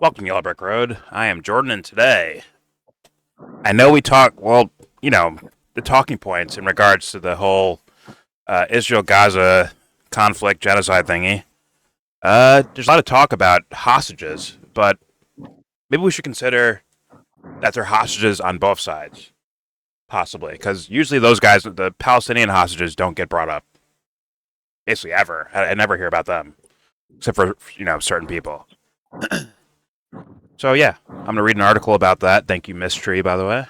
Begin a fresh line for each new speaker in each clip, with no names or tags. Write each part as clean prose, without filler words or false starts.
Welcome to Yellow Brick Road. I am Jordan, and today I know we talk, well, the talking points in regards to the whole Israel-Gaza conflict genocide thingy. There's a lot of talk about hostages, but maybe we should consider that they're hostages on both sides, possibly, because usually those guys, the Palestinian hostages, don't get brought up, basically ever. I never hear about them, except for certain people. So yeah, I'm gonna read an article about that. Thank you, Mystery, by the way.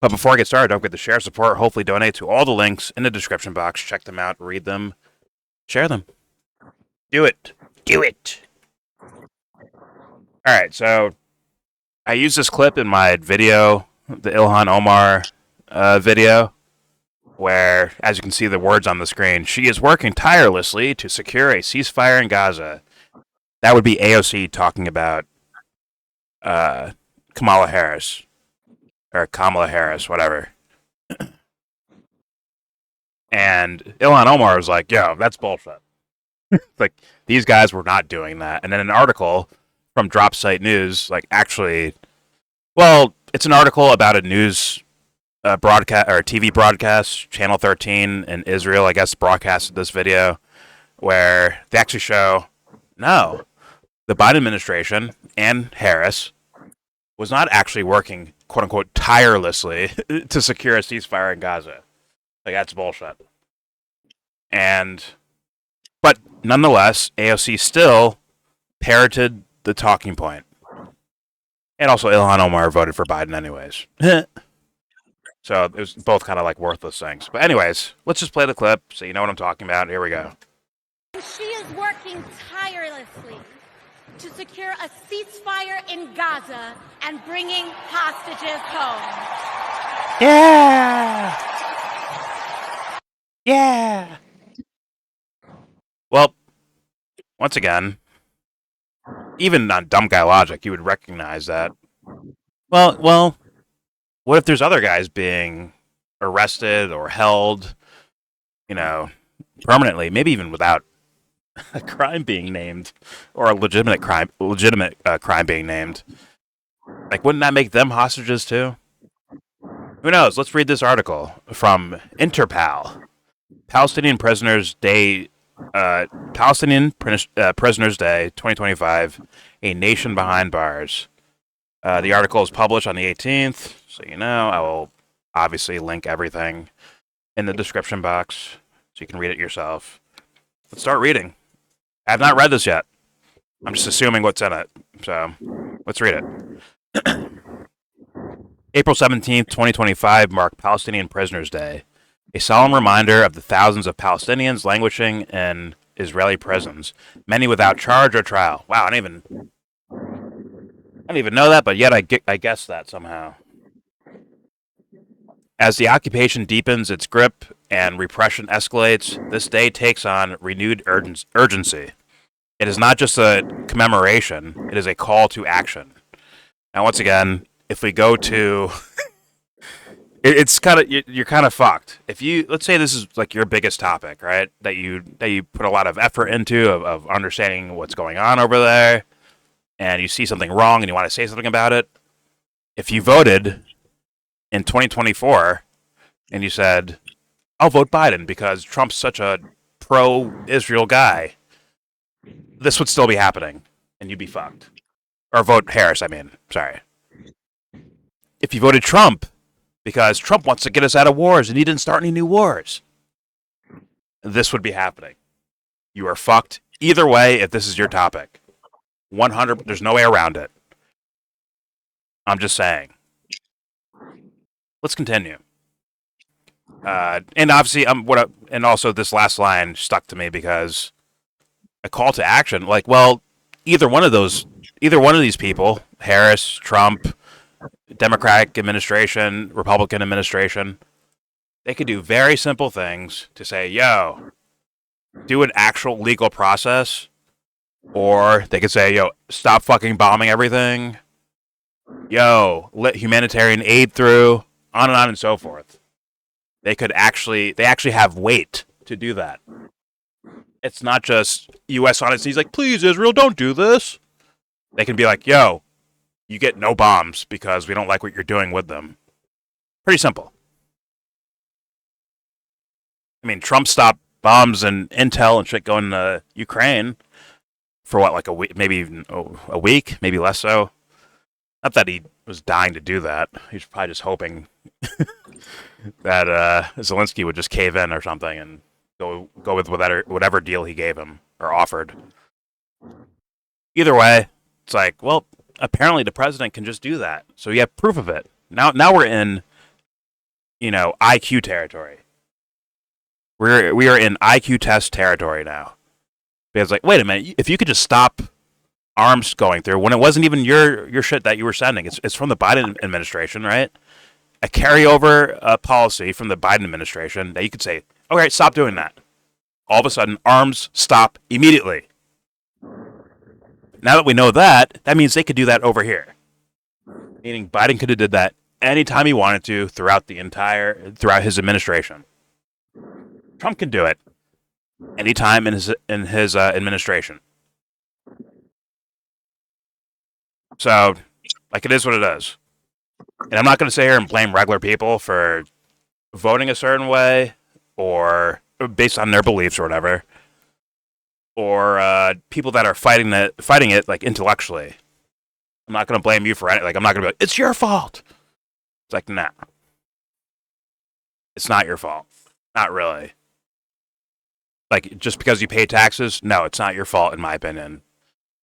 But before I get started, don't forget to share, support, hopefully donate to all the links in the description box. Check them out, read them, share them. Do it. Do it. Alright, so I used this clip in my video, the Ilhan Omar video, where, as you can see the words on the screen, she is working tirelessly to secure a ceasefire in Gaza. That would be AOC talking about Kamala Harris, whatever. And Ilhan Omar was like, yo, that's bullshit. Like, these guys were not doing that. And then an article from Drop Site News, it's an article about a news broadcast, or TV broadcast, Channel 13 in Israel, I guess, broadcasted this video, where they actually show, no, the Biden administration and Harris was not actually working, quote unquote, tirelessly to secure a ceasefire in Gaza. Like, that's bullshit. But nonetheless, AOC still parroted the talking point. And also, Ilhan Omar voted for Biden anyways. So it was both kind of like worthless things. But anyways, let's just play the clip so you know what I'm talking about. Here we go.
She is working tirelessly to secure a ceasefire in Gaza and bringing hostages home.
Yeah! Yeah! Well, once again, even on dumb guy logic, you would recognize that. Well, what if there's other guys being arrested or held, permanently, maybe even without a crime being named, or a legitimate crime being named? Like, wouldn't that make them hostages too? Who knows? Let's read this article from Interpal. Palestinian Prisoners Day, Prisoners Day 2025, A Nation Behind Bars. The article is published on the 18th, so you know. I will obviously link everything in the description box so you can read it yourself. Let's start reading. I have not read this yet. I'm just assuming what's in it. So, let's read it. April 17th, 2025 marked Palestinian Prisoners Day, a solemn reminder of the thousands of Palestinians languishing in Israeli prisons, many without charge or trial. Wow, I didn't even know that, but yet I guessed that somehow. As the occupation deepens its grip and repression escalates, this day takes on renewed urgency. It is not just a commemoration, it is a call to action. Now, once again, if we go to... it's kind of... You're kind of fucked. If you... Let's say this is like your biggest topic, right? That you put a lot of effort into, of understanding what's going on over there, and you see something wrong and you want to say something about it. If you voted in 2024 and you said, I'll vote Biden because Trump's such a pro-Israel guy, this would still be happening and you'd be fucked. Or vote Harris, sorry. If you voted Trump because Trump wants to get us out of wars and he didn't start any new wars, this would be happening. You are fucked either way if this is your topic. 100, there's no way around it. I'm just saying. Let's continue. And obviously, and also this last line stuck to me because a call to action. Like, well, either one of these people, Harris, Trump, Democratic administration, Republican administration, they could do very simple things to say, yo, do an actual legal process. Or they could say, yo, stop fucking bombing everything. Yo, let humanitarian aid through, on and so forth. They actually have weight to do that. It's not just U.S. on its knees like, please, Israel, don't do this. They can be like, yo, you get no bombs because we don't like what you're doing with them. Pretty simple. I mean, Trump stopped bombs and intel and shit going to Ukraine for what, like a week, maybe even a week, maybe less so. Not that he was dying to do that. He was probably just hoping that Zelensky would just cave in or something and go with whatever deal he gave him or offered. Either way, it's like, well, apparently the president can just do that. So you have proof of it. Now we're in, IQ territory. We are in IQ test territory now. Because like, wait a minute, if you could just stop arms going through when it wasn't even your shit that you were sending. It's from the Biden administration, right? A carryover policy from the Biden administration that you could say, okay, stop doing that. All of a sudden, arms stop immediately. Now that we know that, that means they could do that over here. Meaning Biden could have did that anytime he wanted to throughout his administration. Trump can do it anytime in his administration. So, like, it is what it is. And I'm not going to sit here and blame regular people for voting a certain way or based on their beliefs or whatever, or people that are fighting it like intellectually. I'm not going to blame you for it. Like, I'm not going to be like, it's your fault. It's like, nah. It's not your fault. Not really. Like, just because you pay taxes, no, it's not your fault, in my opinion.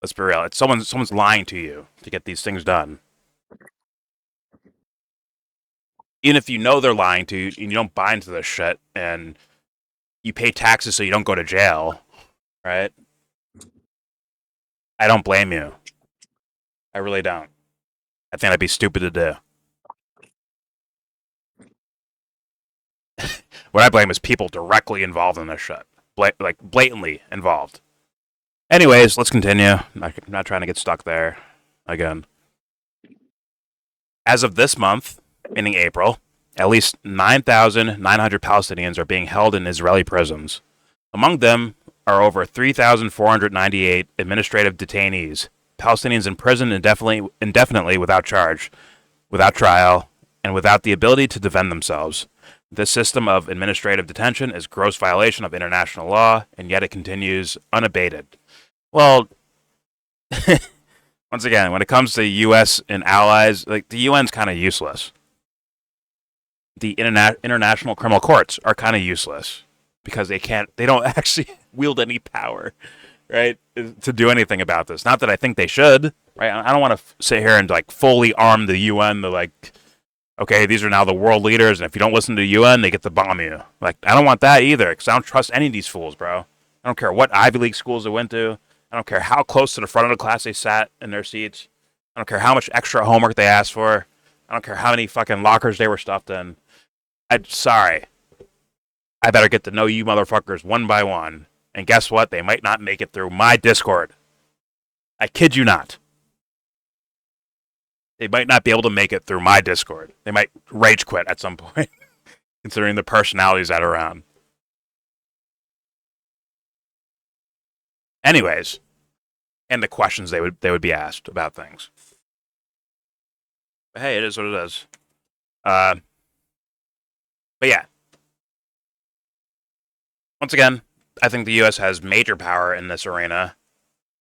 Let's be real. It's someone's lying to you to get these things done. Even if you know they're lying to you and you don't buy into this shit and you pay taxes so you don't go to jail, right? I don't blame you. I really don't. I think that'd be stupid to do. What I blame is people directly involved in this shit. Like, blatantly involved. Anyways, let's continue. I'm not trying to get stuck there again. As of this month, meaning April, at least 9,900 Palestinians are being held in Israeli prisons. Among them are over 3,498 administrative detainees, Palestinians in prison indefinitely without charge, without trial, and without the ability to defend themselves. This system of administrative detention is a gross violation of international law, and yet it continues unabated. Well, once again, when it comes to U.S. and allies, like, the UN's kind of useless. The international criminal courts are kind of useless because they don't actually wield any power, right, to do anything about this. Not that I think they should, right? I don't want to sit here and like fully arm the UN. They're like, okay, these are now the world leaders, and if you don't listen to the UN, they get to bomb you. Like, I don't want that either because I don't trust any of these fools, bro. I don't care what Ivy League schools they went to. I don't care how close to the front of the class they sat in their seats. I don't care how much extra homework they asked for. I don't care how many fucking lockers they were stuffed in. Sorry. I better get to know you motherfuckers one by one. And guess what? They might not make it through my Discord. I kid you not. They might not be able to make it through my Discord. They might rage quit at some point, considering the personalities that are around. Anyways, and the questions they would be asked about things. But hey, it is what it is. But yeah. Once again, I think the U.S. has major power in this arena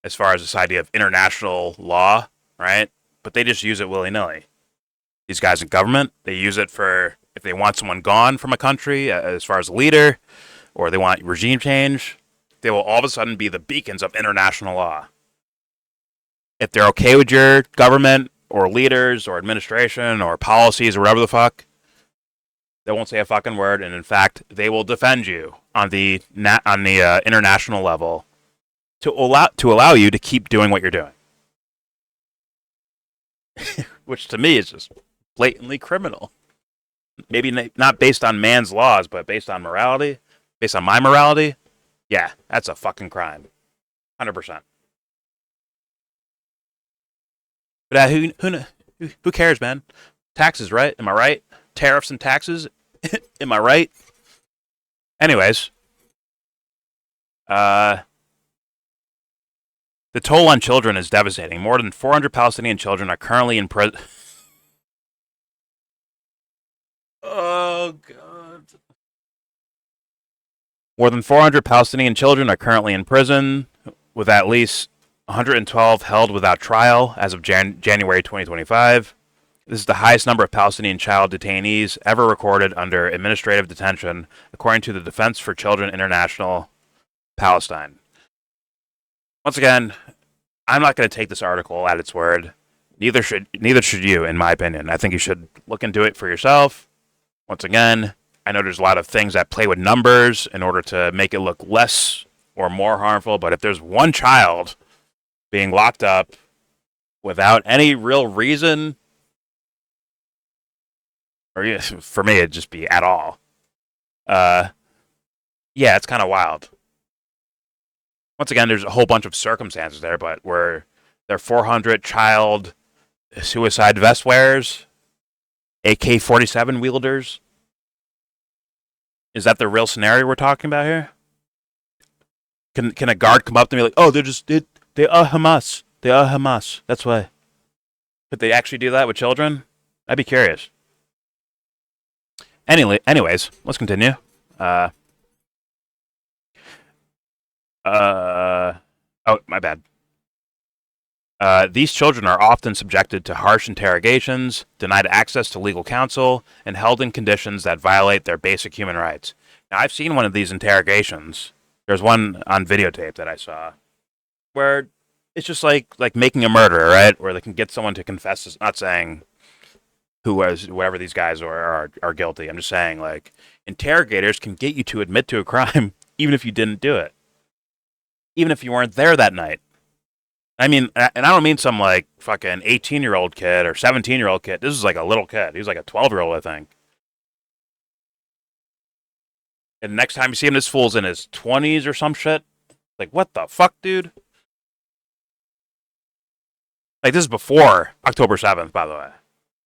as far as this idea of international law, right? But they just use it willy-nilly. These guys in government, they use it for if they want someone gone from a country as far as a leader, or they want regime change, they will all of a sudden be the beacons of international law. If they're okay with your government or leaders or administration or policies or whatever the fuck, they won't say a fucking word, and in fact, they will defend you on the international level to allow you to keep doing what you're doing. Which to me is just blatantly criminal. Maybe not based on man's laws, but based on morality, based on my morality. Yeah, that's a fucking crime. 100%. But who cares, man? Taxes, right? Am I right? Tariffs and taxes? Am I right? Anyways. The toll on children is devastating. More than 400 Palestinian children are currently in prison. Oh, God. More than 400 Palestinian children are currently in prison, with at least 112 held without trial as of January 2025. This is the highest number of Palestinian child detainees ever recorded under administrative detention, according to the Defense for Children International, Palestine. Once again, I'm not going to take this article at its word. Neither should you, in my opinion. I think you should look into it for yourself. Once again, I know there's a lot of things that play with numbers in order to make it look less or more harmful, but if there's one child being locked up without any real reason, or for me, it'd just be at all. Yeah, it's kind of wild. Once again, there's a whole bunch of circumstances there, but where there are 400 child suicide vest wearers, AK-47 wielders. Is that the real scenario we're talking about here? Can a guard come up to me like, oh, they are Hamas. They are Hamas. That's why. Could they actually do that with children? I'd be curious. Anyways, let's continue. Oh, my bad. These children are often subjected to harsh interrogations, denied access to legal counsel, and held in conditions that violate their basic human rights. Now, I've seen one of these interrogations. There's one on videotape that I saw where it's just like making a murder, right? Where they can get someone to confess. Not saying whoever these guys are guilty. I'm just saying, like, interrogators can get you to admit to a crime even if you didn't do it. Even if you weren't there that night. I mean, and I don't mean some, like, fucking 18-year-old kid or 17-year-old kid. This is like a little kid. He was like a 12-year-old, I think. And next time you see him, this fool's in his 20s or some shit. Like, what the fuck, dude? Like, this is before October 7th, by the way.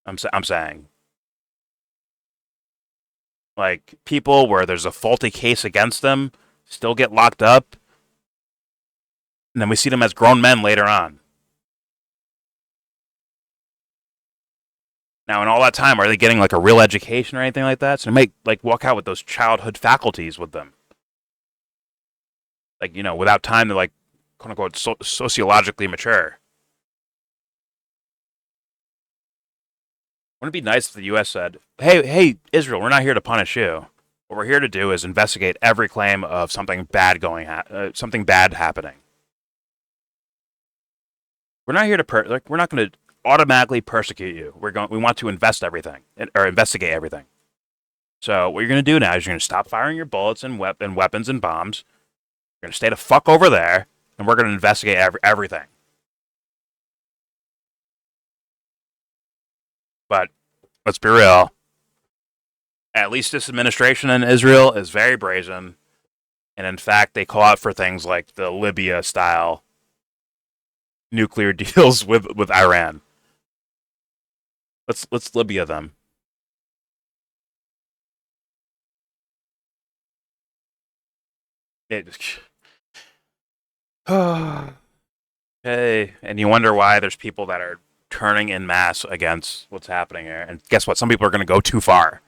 I'm saying. Like, people where there's a faulty case against them still get locked up. And then we see them as grown men later on. Now, in all that time, are they getting, like, a real education or anything like that? So they might, like, walk out with those childhood faculties with them. Like, you know, without time to, like, quote-unquote, sociologically mature. Wouldn't it be nice if the U.S. said, hey, Israel, we're not here to punish you. What we're here to do is investigate every claim of something bad happening. We're not here to we're not going to automatically persecute you. We want to investigate everything. So what you're going to do now is you're going to stop firing your bullets and weapons and bombs. You're going to stay the fuck over there, and we're going to investigate everything. But let's be real. At least this administration in Israel is very brazen, and in fact, they call out for things like the Libya-style nuclear deals with Iran. Let's Libya them. Hey, and you wonder why there's people that are turning en masse against what's happening here. And guess what? Some people are going to go too far,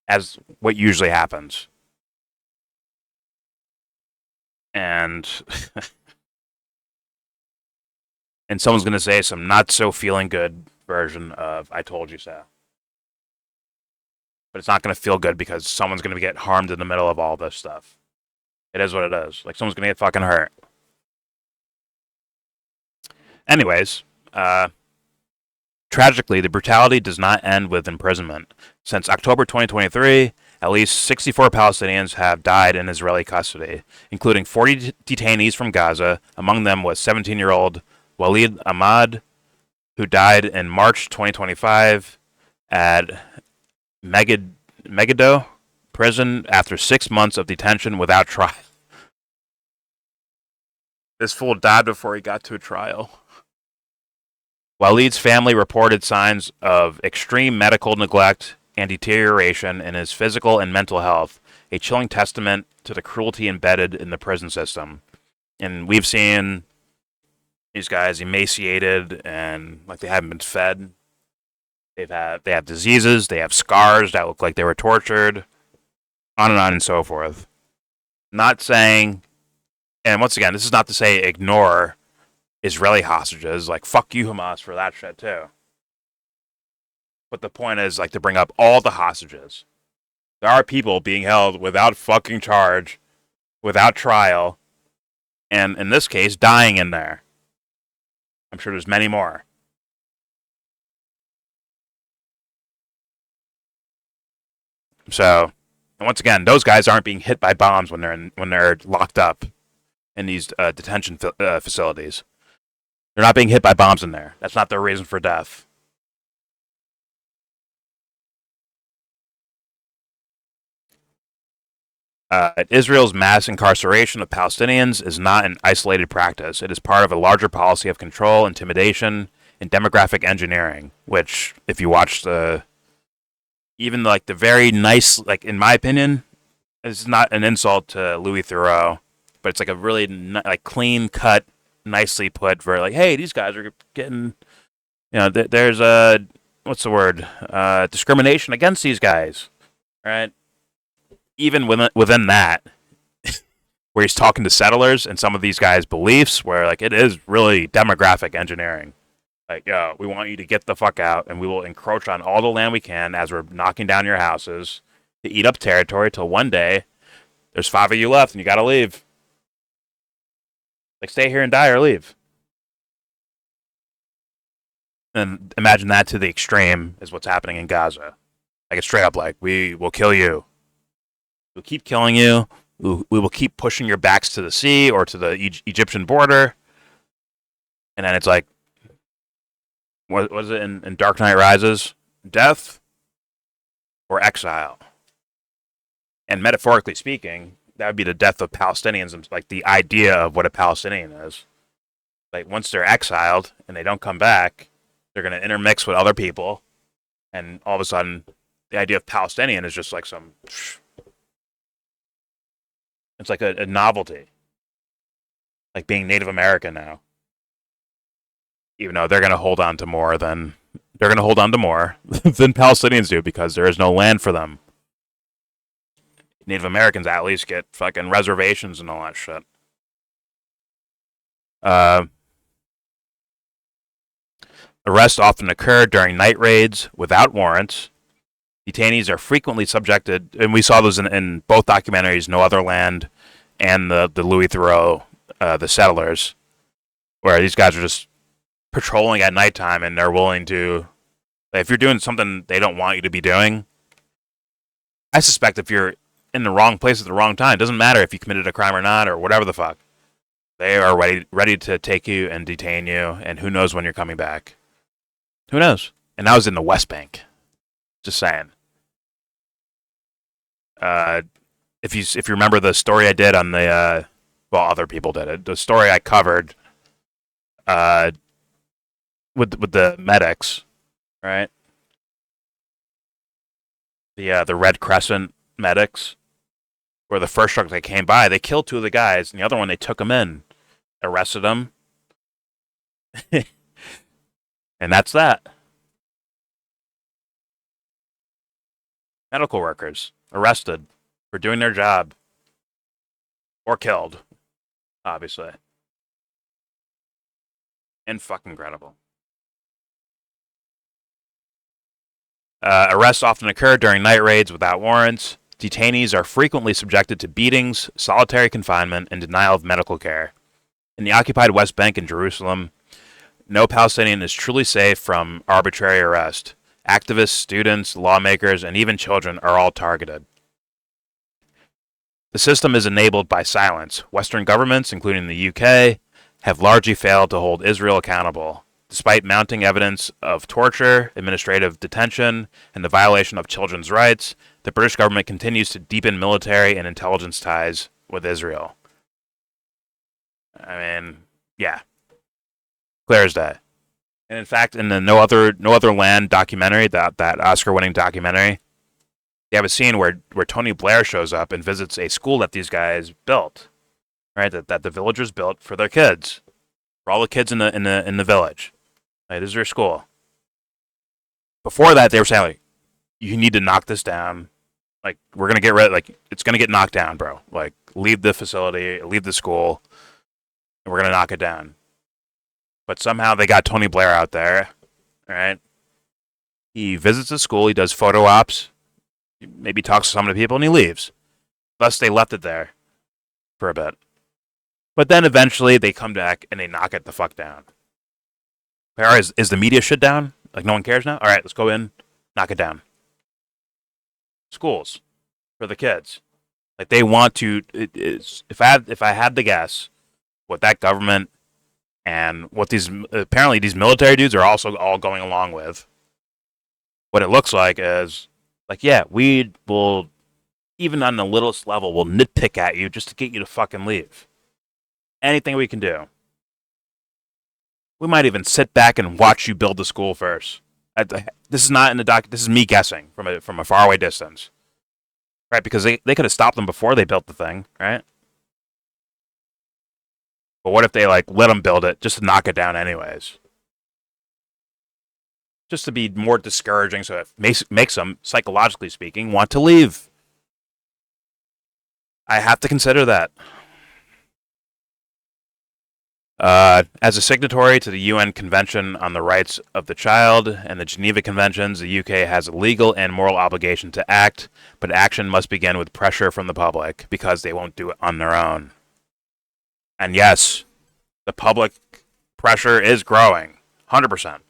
as what usually happens. And and someone's going to say some not so feeling good version of I told you so. But it's not going to feel good because someone's going to get harmed in the middle of all this stuff. It is what it is. Like, someone's going to get fucking hurt. Anyways, tragically, the brutality does not end with imprisonment. Since October 2023, at least 64 Palestinians have died in Israeli custody, including 40 detainees from Gaza. Among them was 17-year-old Walid Ahmad, who died in March 2025 at Megiddo prison after 6 months of detention without trial. This fool died before he got to a trial. Walid's family reported signs of extreme medical neglect and deterioration in his physical and mental health, a chilling testament to the cruelty embedded in the prison system. And we've seen These guys emaciated and like they haven't been fed. They have diseases. They have scars that look like they were tortured. On and so forth. Not saying, and once again, this is not to say ignore Israeli hostages. Like fuck you, Hamas, for that shit too. But the point is like to bring up all the hostages. There are people being held without fucking charge, without trial, and in this case, dying in there. I'm sure there's many more. So, and once again, those guys aren't being hit by bombs when they're locked up in these detention facilities. They're not being hit by bombs in there. That's not their reason for death. Israel's mass incarceration of Palestinians is not an isolated practice. It is part of a larger policy of control, intimidation, and demographic engineering. Which, if you watch even like the very nice, like in my opinion, this is not an insult to Louis Theroux, but it's like a really like clean cut, nicely put. For like, hey, these guys are getting, there's a what's the word? Discrimination against these guys, right? Even within that, where he's talking to settlers and some of these guys' beliefs, where like it is really demographic engineering. Like, yo, we want you to get the fuck out, and we will encroach on all the land we can as we're knocking down your houses to eat up territory till one day there's 5 of you left and you gotta leave. Like, stay here and die or leave. And imagine that to the extreme is what's happening in Gaza. Like, it's straight up like, we will kill you. We'll keep killing you. We will keep pushing your backs to the sea or to the Egyptian border. And then it's like, what was it in Dark Knight Rises? Death or exile? And metaphorically speaking, that would be the death of Palestinians and like the idea of what a Palestinian is. Like once they're exiled and they don't come back, they're going to intermix with other people. And all of a sudden, the idea of Palestinian is just like some... It's like a novelty. Like being Native American now. Even though they're going to hold on to more than... They're going to hold on to more than Palestinians do because there is no land for them. Native Americans at least get fucking reservations and all that shit. Arrests often occur during night raids without warrants. Detainees are frequently subjected, and we saw those in both documentaries, No Other Land and the Louis Theroux, The Settlers, where these guys are just patrolling at nighttime and they're willing to... If you're doing something they don't want you to be doing, I suspect if you're in the wrong place at the wrong time, it doesn't matter if you committed a crime or not or whatever the fuck, they are ready to take you and detain you, and who knows when you're coming back. Who knows? And that was in the West Bank. Just saying. If you remember the story I did on the other people did it. The story I covered with the medics, right? The Red Crescent medics, where the first truck that came by, they killed 2 of the guys, and the other one they took them in, arrested them, and that's that. Medical workers arrested for doing their job. Or killed, obviously. And fucking incredible. Arrests often occur during night raids without warrants. Detainees are frequently subjected to beatings, solitary confinement, and denial of medical care. In the occupied West Bank and Jerusalem, no Palestinian is truly safe from arbitrary arrest. Activists, students, lawmakers, and even children are all targeted. The system is enabled by silence. Western governments, including the UK, have largely failed to hold Israel accountable. Despite mounting evidence of torture, administrative detention, and the violation of children's rights, the British government continues to deepen military and intelligence ties with Israel. I mean, yeah. Clear as day. And in fact, in the No Other Land documentary, that Oscar-winning documentary, they have a scene where Tony Blair shows up and visits a school that these guys built, right? That the villagers built for their kids. for all the kids in the village. Like, this is your school. Before that, they were saying like, you need to knock this down. Like, we're gonna get rid. Like, it's gonna get knocked down, bro. Like, leave the facility, leave the school, and we're gonna knock it down. But somehow they got Tony Blair out there. All right. He visits the school. He does photo ops. Maybe talks to some of the people, and he leaves. Thus, they left it there for a bit. But then eventually they come back and they knock it the fuck down. All right, is the media shut down? Like, no one cares now? All right, let's go in, knock it down. Schools for the kids. Like, they want to. If I had to guess, what that government and what these apparently these military dudes are also all going along with, what it looks like is like, yeah, we will, even on the littlest level, we'll nitpick at you just to get you to fucking leave. Anything we can do. We might even sit back and watch you build the school first. This is not in the doc. This is me guessing from a faraway distance, right? Because they could have stopped them before they built the thing, right? But what if they like let them build it just to knock it down anyways? Just to be more discouraging, so it makes them, psychologically speaking, want to leave. I have to consider that. As a signatory to the UN Convention on the Rights of the Child and the Geneva Conventions, the UK has a legal and moral obligation to act, but action must begin with pressure from the public because they won't do it on their own. And yes, the public pressure is growing, 100%.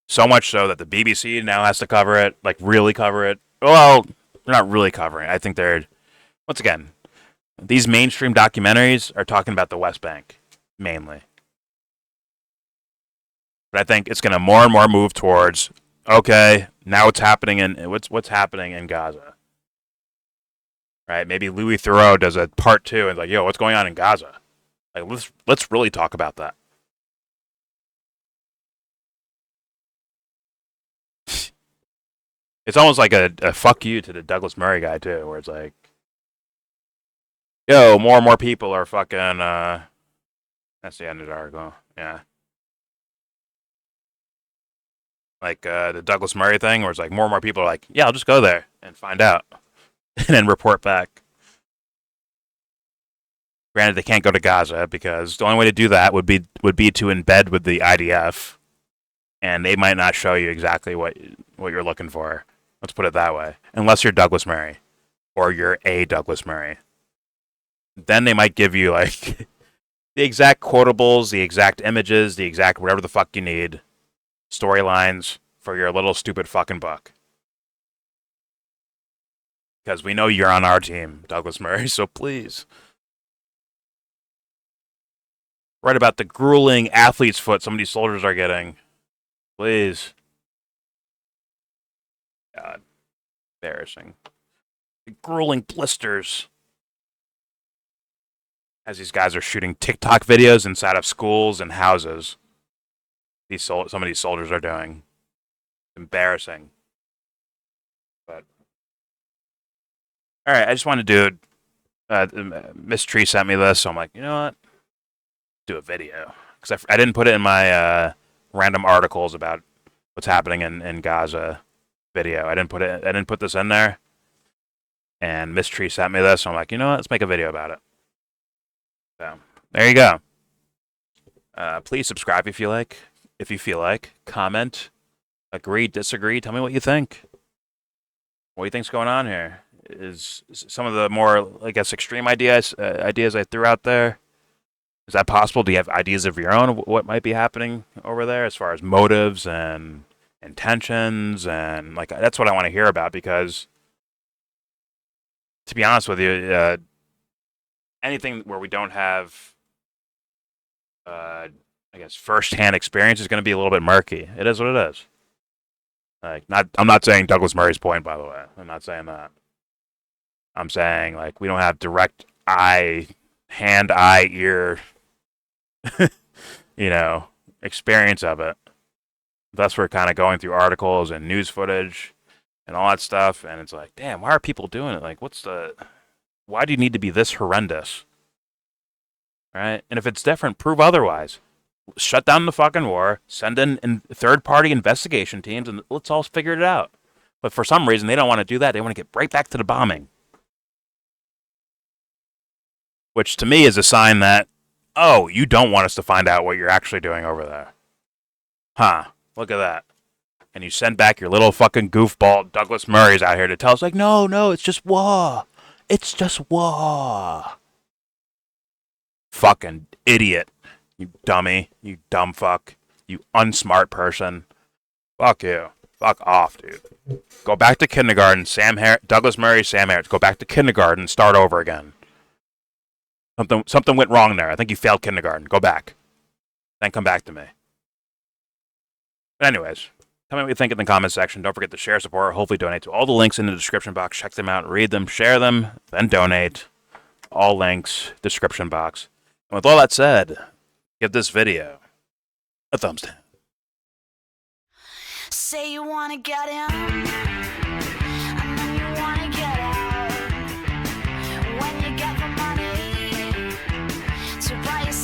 So much so that the BBC now has to cover it, like really cover it. Well, they're not really covering it. I think they're, once again, these mainstream documentaries are talking about the West Bank. Mainly. But I think it's going to more and more move towards, okay, now what's happening what's happening in Gaza. Right? Maybe Louis Theroux does a part 2 and like, yo, what's going on in Gaza? Like, let's really talk about that. It's almost like a fuck you to the Douglas Murray guy too, where it's like, yo, more and more people are fucking that's the end of the article. Yeah. Like the Douglas Murray thing, where it's like more and more people are like, yeah, I'll just go there and find out. And then report back. Granted, they can't go to Gaza because the only way to do that would be to embed with the IDF. And they might not show you exactly what you're looking for. Let's put it that way. Unless you're Douglas Murray. Or you're a Douglas Murray. Then they might give you like the exact quotables, the exact images, the exact whatever the fuck you need, storylines for your little stupid fucking book. Because we know you're on our team, Douglas Murray, so please. Write about the grueling athlete's foot some of these soldiers are getting. Please. God. Embarrassing. The grueling blisters. As these guys are shooting TikTok videos inside of schools and houses. Some of these soldiers are doing. Embarrassing. But all right, I just wanted to do. Miss Tree sent me this, so I'm like, you know what? Do a video because I didn't put it in my random articles about what's happening in Gaza video. I didn't put this in there. And Miss Tree sent me this, so I'm like, you know what? Let's make a video about it. So there you go. Please subscribe if you like. If you feel like, comment, agree, disagree. Tell me what you think. What do you think's going on here? Is some of the more, I guess, extreme ideas I threw out there? Is that possible? Do you have ideas of your own of what might be happening over there as far as motives and intentions and like that's what I want to hear about because, to be honest with you, anything where we don't have, I guess, first-hand experience is going to be a little bit murky. It is what it is. Like, I'm not saying Douglas Murray's point, by the way. I'm not saying that. I'm saying, like, we don't have direct hand, eye, ear, experience of it. Thus, we're kind of going through articles and news footage and all that stuff, and it's like, damn, why are people doing it? Like, why do you need to be this horrendous? right? And if it's different, prove otherwise. Shut down the fucking war, send in third-party investigation teams, and let's all figure it out. But for some reason, they don't want to do that. They want to get right back to the bombing. Which to me is a sign that, oh, you don't want us to find out what you're actually doing over there. Huh, look at that. And you send back your little fucking goofball Douglas Murrays out here to tell us, like, no, it's just war. It's just war. Fucking idiot. You dummy. You dumb fuck. You unsmart person. Fuck you. Fuck off, dude. Go back to kindergarten. Douglas Murray, Sam Harris. Go back to kindergarten and start over again. Something went wrong there. I think you failed kindergarten. Go back. Then come back to me. But anyways, tell me what you think in the comment section. Don't forget to share, support, or hopefully donate to all the links in the description box. Check them out, read them, share them, then donate. All links, description box. And with all that said, give this video a thumbs down.
Say you wanna get in, and then you wanna get out. When you get the money to buy yourself